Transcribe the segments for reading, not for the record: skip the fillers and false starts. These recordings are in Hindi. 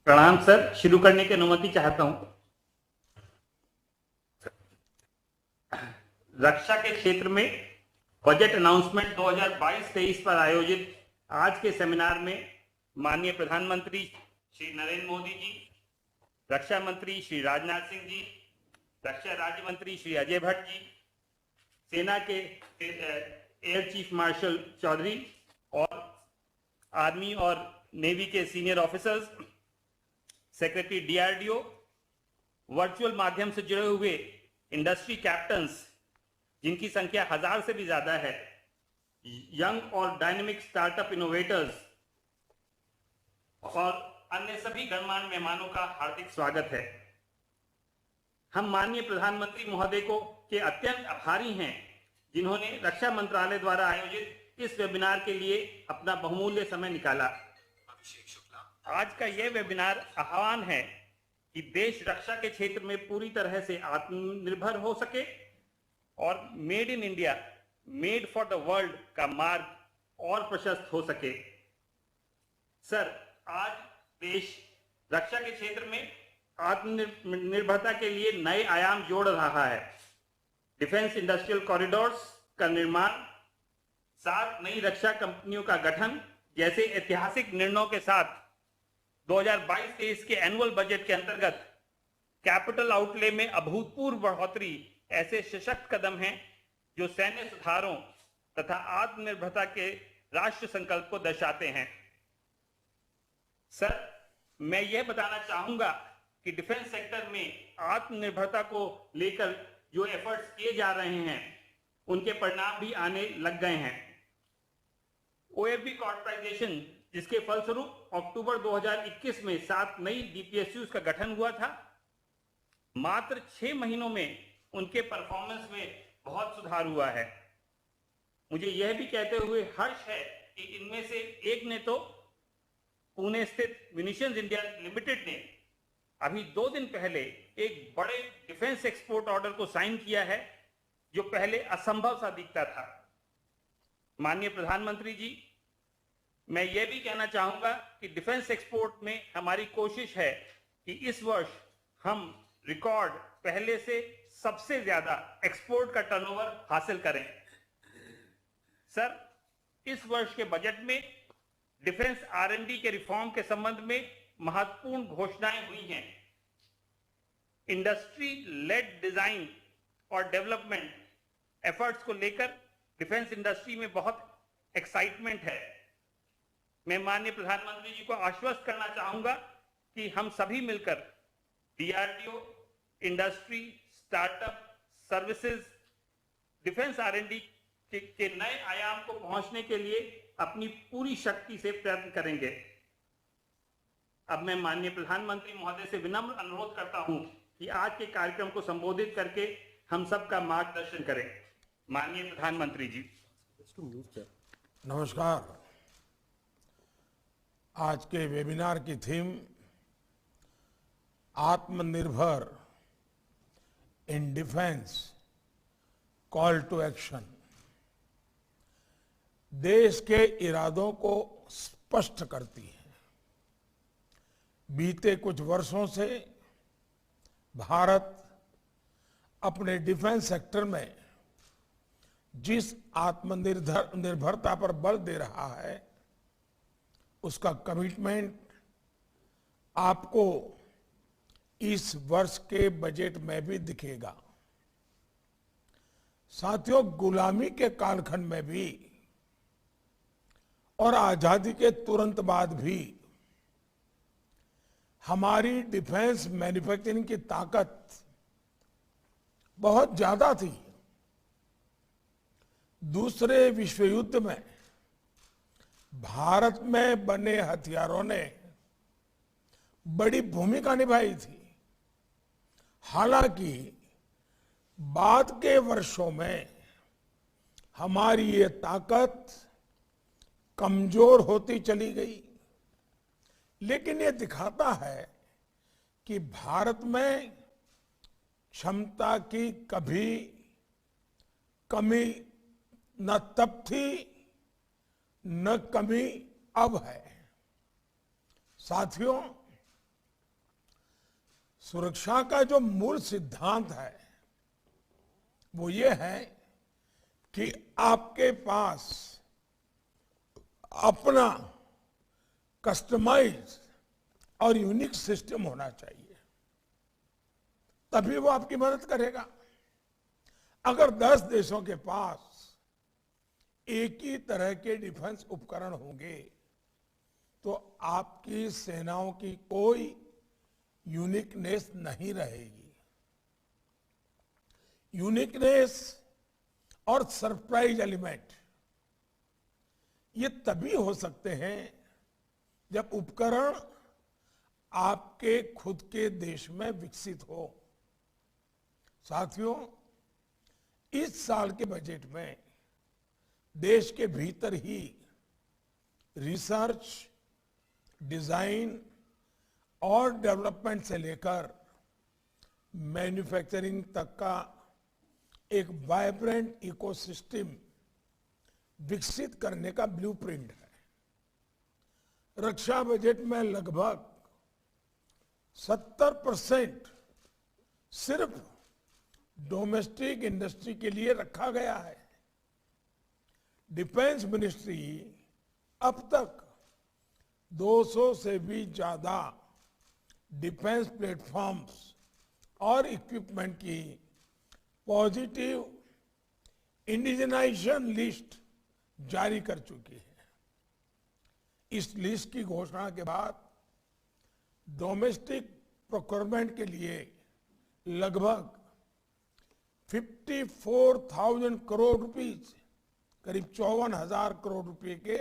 प्रणाम सर, शुरू करने की अनुमति चाहता हूं। रक्षा के क्षेत्र में बजट अनाउंसमेंट 2022-23 पर आयोजित आज के सेमिनार में माननीय प्रधानमंत्री श्री नरेंद्र मोदी जी, रक्षा मंत्री श्री राजनाथ सिंह जी, रक्षा राज्य मंत्री श्री अजय भट्ट जी, सेना के एयर चीफ मार्शल चौधरी और आर्मी और नेवी के senior officers, secretary DRDO, virtual माध्यम से जुड़े हुए इंडस्ट्री कैप्टन्स जिनकी संख्या 1000 से भी ज्यादा है, यंग और डायनेमिक स्टार्टअप इनोवेटर्स और अन्य सभी गणमान्य मेहमानों का हार्दिक स्वागत है। हम माननीय प्रधानमंत्री महोदय को के अत्यंत आभारी हैं जिन्होंने रक्षा मंत्रालय द्वारा आयोजित इस वेबिनार के लिए अपना बहुमूल्य समय निकाला। आज का यह वेबिनार आह्वान है कि देश रक्षा के क्षेत्र में पूरी तरह से आत्मनिर्भर हो सके और made in India, made for the world का मार्ग और प्रशस्त हो सके। सर, आज देश रक्षा के क्षेत्र में आत्मनिर्भरता के लिए नए आयाम जोड़ रहा है। डिफेंस इंडस्ट्रियल कॉरिडोर्स का निर्माण, 7 नई रक्षा कंपनियों का गठन जैसे ऐतिहासिक निर्णयों के साथ 2022-23 के एनुअल बजट के अंतर्गत कैपिटल आउटले में अभूतपूर्व बढ़ोतरी ऐसे सशक्त कदम हैं जो सैन्य सुधारों तथा आत्मनिर्भरता के राष्ट्र संकल्प को दर्शाते हैं। सर, मैं यह बताना चाहूंगा कि डिफेंस सेक्टर में आत्मनिर्भरता को लेकर जो एफर्ट्स किए जा रहे हैं उनके परिणाम भी आने लग गए हैं। ओएफबी कॉर्पोरेटाइजेशन, जिसके फलस्वरूप अक्टूबर 2021 में 7 नई डीपीएसयूज का गठन हुआ था, मात्र 6 महीनों में उनके परफॉर्मेंस में बहुत सुधार हुआ है। मुझे यह भी कहते हुए हर्ष है कि इनमें से एक ने तो पुणे स्थित म्यूनिशंस इंडिया लिमिटेड ने अभी 2 दिन पहले एक बड़े डिफेंस एक्सपोर्ट ऑर्डर को साइन किया है जो पहले असंभव सा दिखता था। माननीय प्रधानमंत्री जी, मैं यह भी कहना चाहूंगा कि डिफेंस एक्सपोर्ट में हमारी कोशिश है कि इस वर्ष हम रिकॉर्ड पहले से सबसे ज्यादा एक्सपोर्ट का टर्नओवर हासिल करें। सर, इस वर्ष के बजट में डिफेंस आरएनडी के रिफॉर्म के संबंध में महत्वपूर्ण घोषणाएं हुई हैं। इंडस्ट्री लेड डिजाइन और डेवलपमेंट एफर्ट्स को लेकर डिफेंस इंडस्ट्री में बहुत एक्साइटमेंट है। मैं माननीय प्रधानमंत्री जी को आश्वस्त करना चाहूंगा कि हम सभी मिलकर DRDO, industry, startup, services, defence R and D के नए आयाम को पहुंचने के लिए अपनी पूरी शक्ति से प्रयत्न करेंगे। अब मैं माननीय प्रधानमंत्री महोदय से विनम्र अनुरोध करता हूं कि आज के कार्यक्रम को संबोधित करके हम सबका मार्गदर्शन करें। माननीय प्रधानमंत्री जी। नमस्कार। आज के वेबिनार की थीम आत्मनिर्भर in defence, call to action. देश के इरादों को स्पष्ट करती है। बीते कुछ वर्षों से भारत अपने डिफेंस सेक्टर में जिस आत्मनिर्भरता पर बल दे रहा है उसका कमिटमेंट आपको इस वर्ष के बजट में भी दिखेगा। साथियों, गुलामी के कालखंड में भी और आजादी के तुरंत बाद भी हमारी डिफेंस मैन्युफैक्चरिंग की ताकत बहुत ज्यादा थी। दूसरे विश्व युद्ध में भारत में बने हथियारों ने बड़ी भूमिका निभाई थी। हालांकि बाद के वर्षों में हमारी ये ताकत कमजोर होती चली गई, लेकिन ये दिखाता है कि भारत में क्षमता की कभी कमी न तब थी न कमी अब है। साथियों, सुरक्षा का जो मूल सिद्धांत है वो ये है कि आपके पास अपना कस्टमाइज और यूनिक सिस्टम होना चाहिए, तभी वो आपकी मदद करेगा। अगर 10 देशों के पास एक ही तरह के डिफेंस उपकरण होंगे तो आपकी सेनाओं की कोई यूनिकनेस नहीं रहेगी। यूनिकनेस और सरप्राइज एलिमेंट ये तभी हो सकते हैं जब उपकरण आपके खुद के देश में विकसित हो। साथियों, इस साल के बजट में देश के भीतर ही रिसर्च, डिजाइन और डेवलपमेंट से लेकर मैन्युफैक्चरिंग तक का एक वाइब्रेंट इकोसिस्टम विकसित करने का ब्लूप्रिंट है। रक्षा बजट में लगभग 70% सिर्फ डोमेस्टिक इंडस्ट्री के लिए रखा गया है। डिफेंस मिनिस्ट्री अब तक 200 से भी ज्यादा डिफेंस प्लेटफॉर्म्स और इक्विपमेंट की पॉजिटिव इंडिजनाइजेशन लिस्ट जारी कर चुकी है। इस लिस्ट की घोषणा के बाद डोमेस्टिक प्रोक्योरमेंट के लिए लगभग 54,000 करोड़ रुपीस, करीब 54,000 करोड़ रुपए के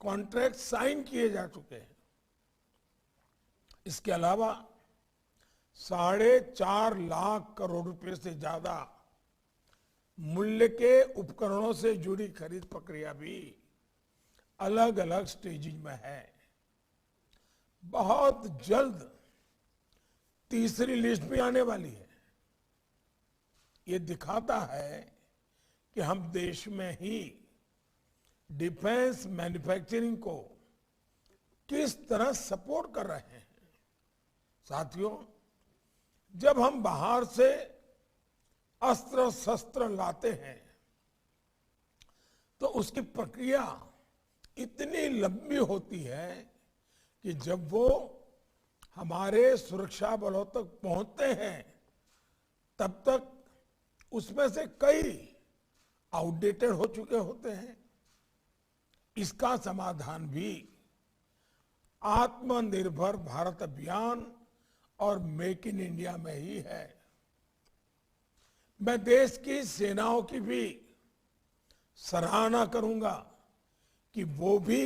कॉन्ट्रैक्ट साइन किए जा चुके हैं। इसके अलावा 4.5 लाख करोड़ रुपए से ज्यादा मूल्य के उपकरणों से जुड़ी खरीद प्रक्रिया भी अलग अलग स्टेजेज में है। बहुत जल्द तीसरी लिस्ट भी आने वाली है। ये दिखाता है कि हम देश में ही डिफेंस मैन्युफैक्चरिंग को किस तरह सपोर्ट कर रहे हैं। साथियों, जब हम बाहर से अस्त्र शस्त्र लाते हैं तो उसकी प्रक्रिया इतनी लंबी होती है कि जब वो हमारे सुरक्षा बलों तक पहुंचते हैं तब तक उसमें से कई आउटडेटेड हो चुके होते हैं। इसका समाधान भी आत्मनिर्भर भारत अभियान और मेक इन इंडिया में ही है। मैं देश की सेनाओं की भी सराहना करूंगा कि वो भी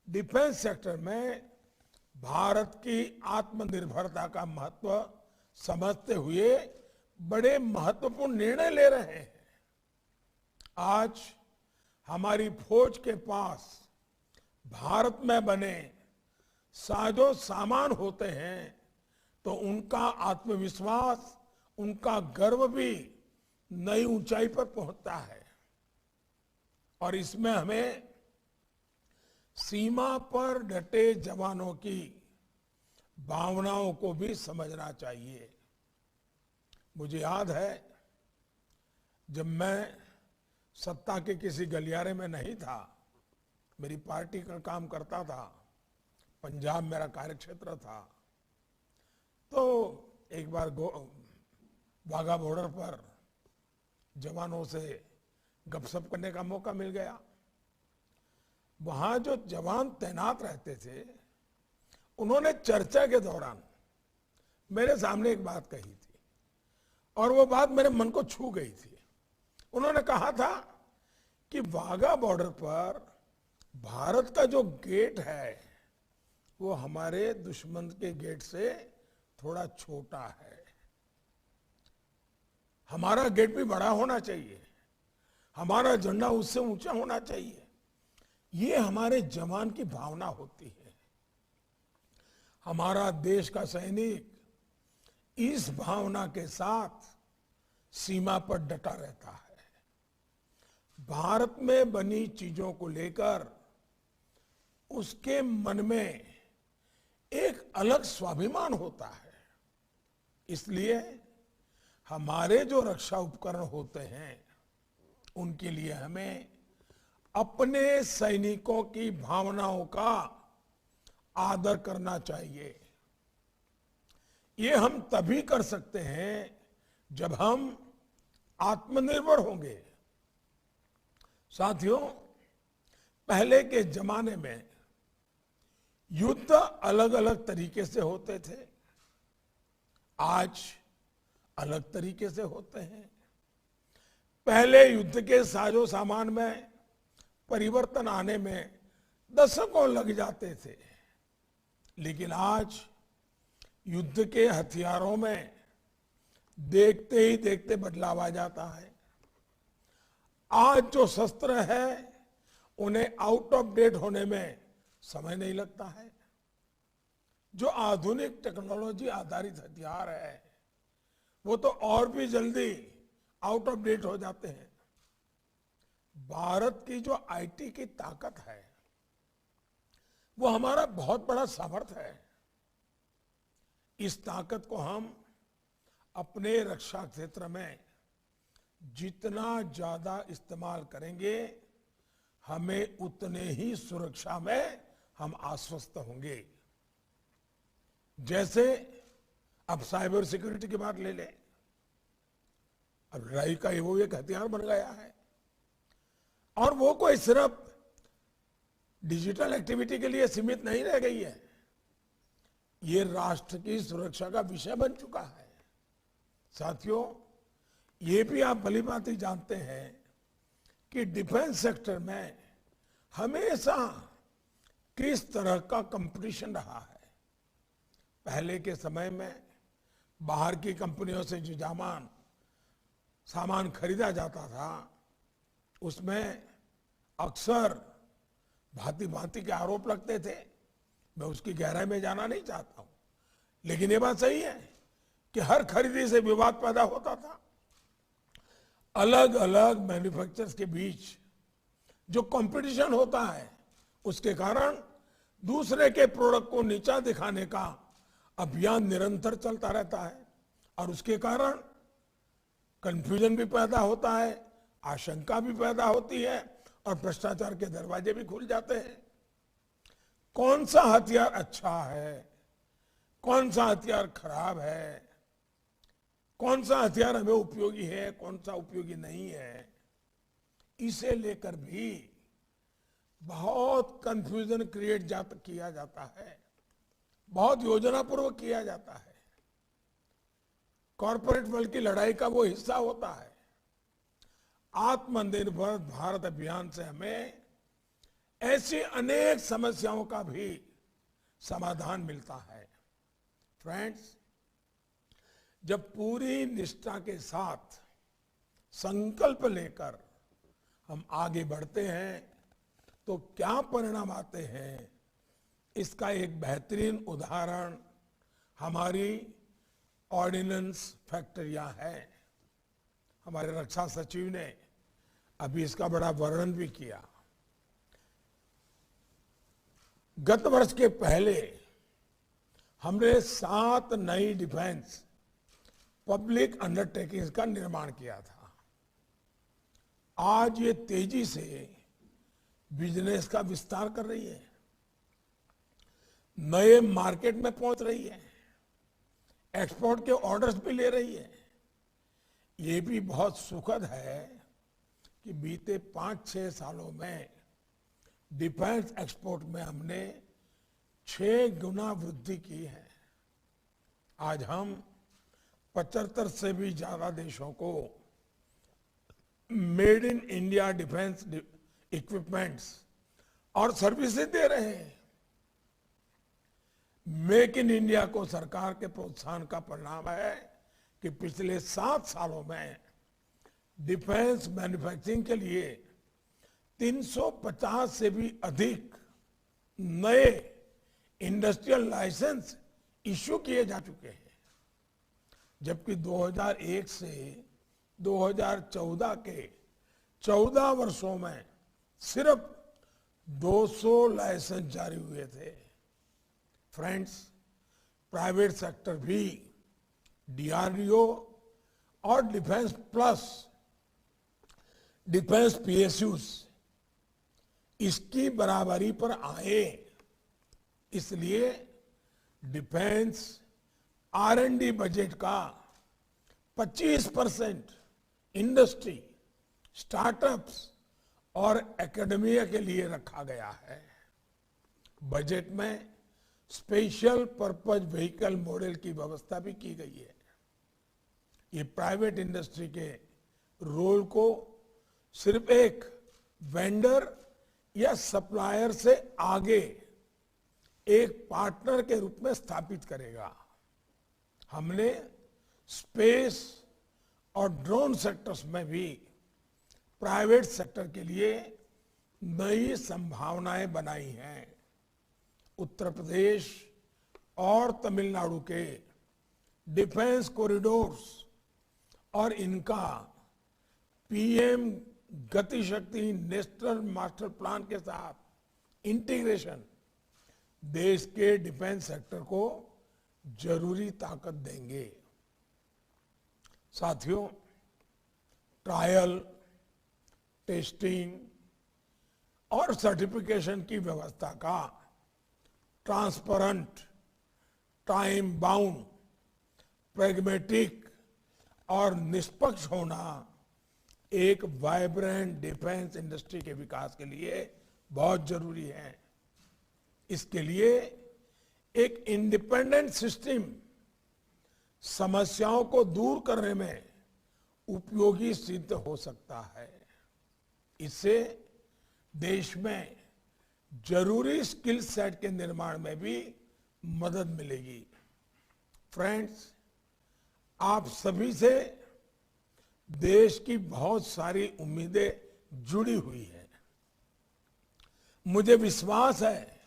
डिफेंस सेक्टर में भारत की आत्मनिर्भरता का महत्व समझते हुए बड़े महत्वपूर्ण निर्णय ले रहे हैं। आज हमारी फौज के पास भारत में बने साजो सामान होते हैं तो उनका आत्मविश्वास, उनका गर्व भी नई ऊंचाई पर पहुंचता है। और इसमें हमें सीमा पर डटे जवानों की भावनाओं को भी समझना चाहिए। मुझे याद है जब मैं सत्ता के किसी गलियारे में नहीं था, मेरी पार्टी का काम करता था, पंजाब मेरा कार्यक्षेत्र था, तो एक बार वाघा बॉर्डर पर जवानों से गपशप करने का मौका मिल गया। वहां जो जवान तैनात रहते थे उन्होंने चर्चा के दौरान मेरे सामने एक बात कही थी और वो बात मेरे मन को छू गई थी। उन्होंने कहा था कि वाघा बॉर्डर पर भारत का जो गेट है वो हमारे दुश्मन के गेट से थोड़ा छोटा है, हमारा गेट भी बड़ा होना चाहिए, हमारा झंडा उससे ऊंचा होना चाहिए। ये हमारे जवान की भावना होती है। हमारा देश का सैनिक इस भावना के साथ सीमा पर डटा रहता है। भारत में बनी चीजों को लेकर उसके मन में एक अलग स्वाभिमान होता है। इसलिए हमारे जो रक्षा उपकरण होते हैं उनके लिए हमें अपने सैनिकों की भावनाओं का आदर करना चाहिए। ये हम तभी कर सकते हैं जब हम आत्मनिर्भर होंगे। साथियों, पहले के जमाने में युद्ध अलग अलग तरीके से होते थे, आज अलग तरीके से होते हैं। पहले युद्ध के साजो सामान में परिवर्तन आने में दशकों लग जाते थे, लेकिन आज युद्ध के हथियारों में देखते ही देखते बदलाव आ जाता है। आज जो शस्त्र है उन्हें आउट ऑफ डेट होने में समय नहीं लगता है। जो आधुनिक टेक्नोलॉजी आधारित हथियार है वो तो और भी जल्दी आउट ऑफ डेट हो जाते हैं। भारत की जो आईटी की ताकत है वो हमारा बहुत बड़ा सामर्थ्य है। इस ताकत को हम अपने रक्षा क्षेत्र में जितना ज्यादा इस्तेमाल करेंगे हमें उतने ही सुरक्षा में हम आश्वस्त होंगे। जैसे अब साइबर सिक्योरिटी की बात ले लें, अब लड़ाई का वो एक हथियार बन गया है और वो कोई सिर्फ डिजिटल एक्टिविटी के लिए सीमित नहीं रह गई है, ये राष्ट्र की सुरक्षा का विषय बन चुका है। साथियों, ये भी आप भली भांति जानते हैं कि डिफेंस सेक्टर में हमेशा किस तरह का कंपटीशन रहा है। पहले के समय में बाहर की कंपनियों से जो सामान खरीदा जाता था उसमें अक्सर भांति भांति के आरोप लगते थे। मैं उसकी गहराई में जाना नहीं चाहता हूं, लेकिन ये बात सही है कि हर खरीदी से विवाद पैदा होता था। अलग अलग मैन्युफैक्चरर्स के बीच जो कंपटीशन होता है उसके कारण दूसरे के प्रोडक्ट को नीचा दिखाने का अभियान निरंतर चलता रहता है और उसके कारण कंफ्यूजन भी पैदा होता है, आशंका भी पैदा होती है और भ्रष्टाचार के दरवाजे भी खुल जाते हैं। कौन सा हथियार अच्छा है, कौन सा हथियार खराब है, कौन सा हथियार हमें उपयोगी है, कौन सा उपयोगी नहीं है, इसे लेकर भी बहुत कंफ्यूजन क्रिएट किया जाता है, बहुत योजनापूर्वक किया जाता है। कॉरपोरेट वर्ल्ड की लड़ाई का वो हिस्सा होता है। आत्मनिर्भर भारत अभियान से हमें ऐसी अनेक समस्याओं का भी समाधान मिलता है। फ्रेंड्स, जब पूरी निष्ठा के साथ संकल्प लेकर हम आगे बढ़ते हैं तो क्या परिणाम आते हैं, इसका एक बेहतरीन उदाहरण हमारी ऑर्डिनेंस फैक्ट्रियां है। हमारे रक्षा सचिव ने अभी इसका बड़ा वर्णन भी किया। गत वर्ष के पहले हमने 7 नई डिफेंस पब्लिक अंडरटेकिंग्स का निर्माण किया था। आज ये तेजी से बिजनेस का विस्तार कर रही है, नए मार्केट में पहुंच रही है, एक्सपोर्ट के ऑर्डर्स भी ले रही है। ये भी बहुत सुखद है कि बीते 5-6 सालों में डिफेंस एक्सपोर्ट में हमने 6 गुना वृद्धि की है। आज हम 75 से भी ज्यादा देशों को made in India defence equipments और सर्विसेज दे रहे हैं। मेक इन इंडिया को सरकार के प्रोत्साहन का परिणाम है कि पिछले 7 सालों में डिफेंस मैन्युफैक्चरिंग के लिए 350 से भी अधिक नए इंडस्ट्रियल लाइसेंस इश्यू किए जा चुके हैं, जबकि 2001 से 2014 के 14 वर्षों में सिर्फ 200 लाइसेंस जारी हुए थे। फ्रेंड्स, प्राइवेट सेक्टर भी डीआरडीओ और डिफेंस प्लस, डिफेंस पीएसयूज इसकी बराबरी पर आए। इसलिए डिफेंस आर&डी बजट का 25% इंडस्ट्री, स्टार्टअप्स और एकेडमिया के लिए रखा गया है। बजट में स्पेशल पर्पज व्हीकल मॉडल की व्यवस्था भी की गई है। ये प्राइवेट इंडस्ट्री के रोल को सिर्फ एक वेंडर या सप्लायर से आगे एक पार्टनर के रूप में स्थापित करेगा। हमने स्पेस और ड्रोन सेक्टर्स में भी प्राइवेट सेक्टर के लिए नई संभावनाएं बनाई हैं। उत्तर प्रदेश और तमिलनाडु के डिफेंस कॉरिडोर्स और इनका पीएम गति शक्ति नेशनल मास्टर प्लान के साथ इंटीग्रेशन देश के डिफेंस सेक्टर को जरूरी ताकत देंगे। साथियों, ट्रायल, टेस्टिंग और सर्टिफिकेशन की व्यवस्था का ट्रांसपेरेंट, टाइम बाउंड, प्रैग्मेटिक और निष्पक्ष होना एक वाइब्रेंट डिफेंस इंडस्ट्री के विकास के लिए बहुत जरूरी है। इसके लिए एक इंडिपेंडेंट सिस्टम समस्याओं को दूर करने में उपयोगी सिद्ध हो सकता है। इससे देश में जरूरी स्किल सेट के निर्माण में भी मदद मिलेगी। फ्रेंड्स, आप सभी से देश की बहुत सारी उम्मीदें जुड़ी हुई हैं। मुझे विश्वास है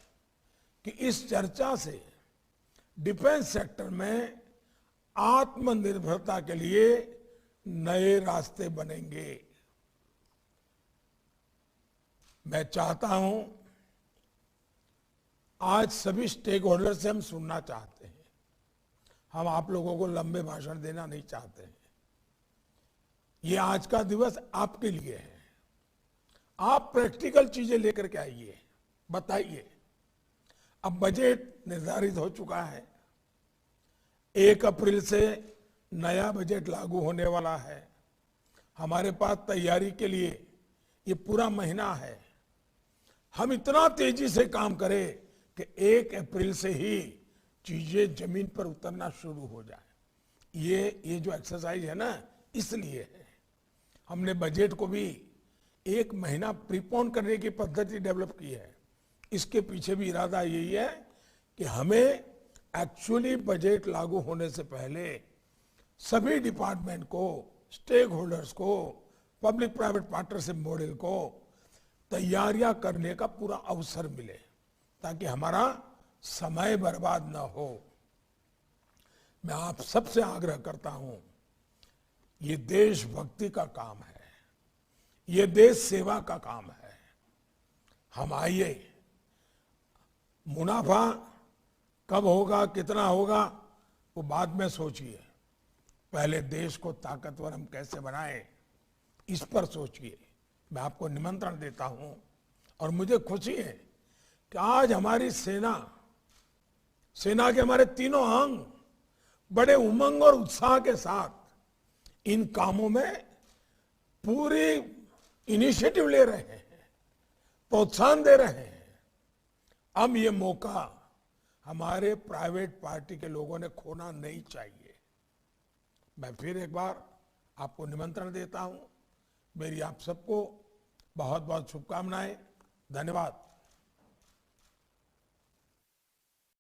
कि इस चर्चा से डिफेंस सेक्टर में आत्मनिर्भरता के लिए नए रास्ते बनेंगे। मैं चाहता हूं, आज सभी स्टेक होल्डर से हम सुनना चाहते हैं। हम आप लोगों को लंबे भाषण देना नहीं चाहते हैं। ये आज का दिवस आपके लिए है। आप प्रैक्टिकल चीजें लेकर के आइए, बताइए। अब बजट निर्धारित हो चुका है। 1 अप्रैल से नया बजट लागू होने वाला है। हमारे पास तैयारी के लिए ये पूरा महीना है। हम इतना तेजी से काम करें कि 1 अप्रैल से ही चीजें जमीन पर उतरना शुरू हो जाए। ये जो एक्सरसाइज है ना, इसलिए है। हमने बजट को भी 1 महीना प्रीपोन करने की पद्धति डेवलप की है। इसके पीछे भी इरादा यही है कि हमें एक्चुअली बजट लागू होने से पहले सभी डिपार्टमेंट को, स्टेक होल्डर्स को, पब्लिक प्राइवेट पार्टनरशिप मॉडल को तैयारियां करने का पूरा अवसर मिले, ताकि हमारा समय बर्बाद ना हो। मैं आप सबसे आग्रह करता हूं, ये देशभक्ति का काम है, ये देश सेवा का काम है। हम आइए, मुनाफा कब होगा, कितना होगा, वो बाद में सोचिए। पहले देश को ताकतवर हम कैसे बनाएं, इस पर सोचिए। मैं आपको निमंत्रण देता हूं और मुझे खुशी है कि आज हमारी सेना के हमारे तीनों अंग बड़े उमंग और उत्साह के साथ इन कामों में पूरी इनिशिएटिव ले रहे हैं, प्रोत्साहन दे रहे हैं। अब ये मौका हमारे प्राइवेट पार्टी के लोगों ने खोना नहीं चाहिए। मैं फिर एक बार आपको निमंत्रण देता हूं। मेरी आप सबको बहुत बहुत शुभकामनाएं। धन्यवाद।